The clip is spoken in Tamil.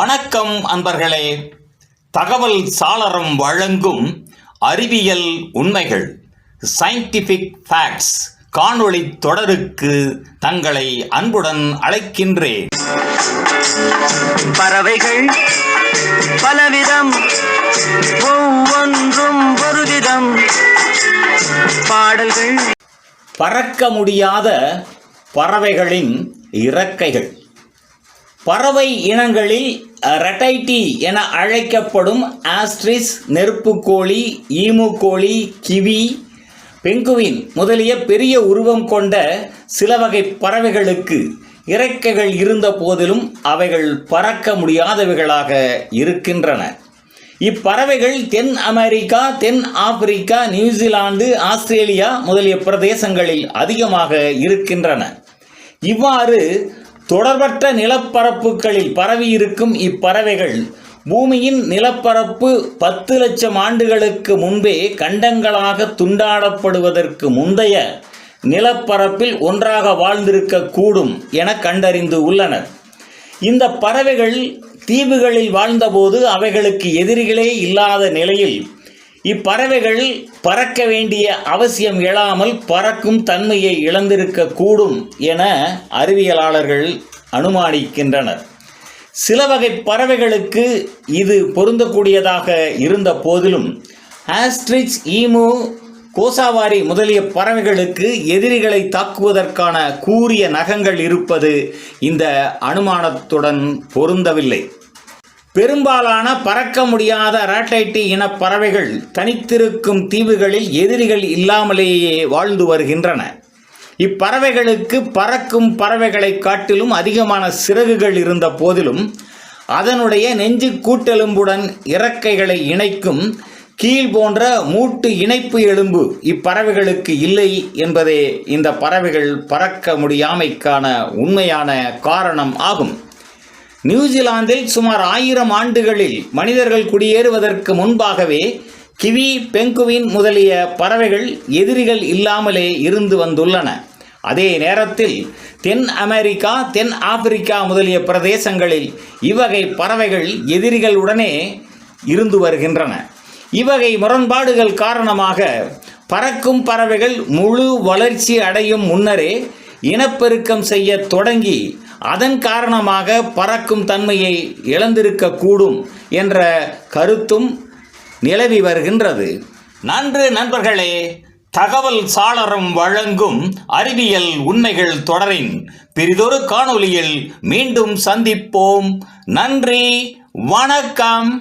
வணக்கம் அன்பர்களே. தகவல் சாளரம் வழங்கும் அறிவியல் உண்மைகள் சயின்டிஃபிக் ஃபேக்ட்ஸ் காணொளி தொடருக்கு தங்களை அன்புடன் அழைக்கின்றேன். பறவைகள் பலவிதம், ஒவ்வொன்றும் ஒரு விதம். பாடல்கள். பறக்க முடியாத பறவைகளின் இறக்கைகள். பறவை இனங்களில் ரெட்டைட்டி என அழைக்கப்படும் ஆஸ்ட்ரிச், நெருப்புக்கோழி, ஈமு கோழி, கிவி, பெங்குவின் முதலிய பெரிய உருவம் கொண்ட சில வகை பறவைகளுக்கு இறக்கைகள் இருந்த போதிலும் அவைகள் பறக்க முடியாதவைகளாக இருக்கின்றன. இப்பறவைகள் தென் அமெரிக்கா, தென் ஆப்பிரிக்கா, நியூசிலாந்து, ஆஸ்திரேலியா முதலிய பிரதேசங்களில் அதிகமாக இருக்கின்றன. இவ்வாறு தொடர்பற்ற நிலப்பரப்புகளில் பரவியிருக்கும் இப்பறவைகள் பூமியின் நிலப்பரப்பு 10 லட்சம் ஆண்டுகளுக்கு முன்பே கண்டங்களாக துண்டாடப்படுவதற்கு முந்தைய நிலப்பரப்பில் ஒன்றாக வாழ்ந்திருக்க கூடும் என கண்டறிந்து உள்ளனர். இந்த பறவைகள் தீவுகளில் வாழ்ந்தபோது அவைகளுக்கு எதிரிகளே இல்லாத நிலையில் இப்பறவைகள் பறக்க வேண்டிய அவசியம் எழாமல் பறக்கும் தன்மையை இழந்திருக்க கூடும் என அறிவியலாளர்கள் அனுமானிக்கின்றனர். சில வகை பறவைகளுக்கு இது பொருந்தக்கூடியதாக இருந்த போதிலும் ஆஸ்ட்ரிச், ஈமு, கோசாவாரி முதலிய பறவைகளுக்கு எதிரிகளை தாக்குவதற்கான கூரிய நகங்கள் இருப்பது இந்த அனுமானத்துடன் பொருந்தவில்லை. பெரும்பாலான பறக்க முடியாத ரெட்டைட்டி இன பறவைகள் தனித்திருக்கும் தீவுகளில் எதிரிகள் இல்லாமலேயே வாழ்ந்து வருகின்றன. இப்பறவைகளுக்கு பறக்கும் பறவைகளை காட்டிலும் அதிகமான சிறகுகள் இருந்த போதிலும் அதனுடைய நெஞ்சு கூட்டெலும்புடன் இறக்கைகளை இணைக்கும் கீழ் போன்ற மூட்டு இணைப்பு எலும்பு இப்பறவைகளுக்கு இல்லை என்பதே இந்த பறவைகள் பறக்க முடியாமைக்கான உண்மையான காரணம் ஆகும். நியூசிலாந்தில் சுமார் 1000 ஆண்டுகளில் மனிதர்கள் குடியேறுவதற்கு முன்பாகவே கிவி, பெங்குவின் முதலிய பறவைகள் எதிரிகள் இல்லாமலே இருந்து வந்துள்ளன. அதே நேரத்தில் தென் அமெரிக்கா, தென் ஆப்பிரிக்கா முதலிய பிரதேசங்களில் இவ்வகை பறவைகள் எதிரிகளுடனே இருந்து வருகின்றன. இவ்வகை முரண்பாடுகள் காரணமாக பறக்கும் பறவைகள் முழு வளர்ச்சி அடையும் முன்னரே இனப்பெருக்கம் செய்ய தொடங்கி அதன் காரணமாக பறக்கும் தன்மையை இழந்திருக்கக்கூடும் என்ற கருத்தும் நிலவி வருகின்றது. நன்று நண்பர்களே. தகவல் சாளரம் வழங்கும் அறிவியல் உண்மைகள் தொடரின் பிறிதொரு காணொளியில் மீண்டும் சந்திப்போம். நன்றி, வணக்கம்.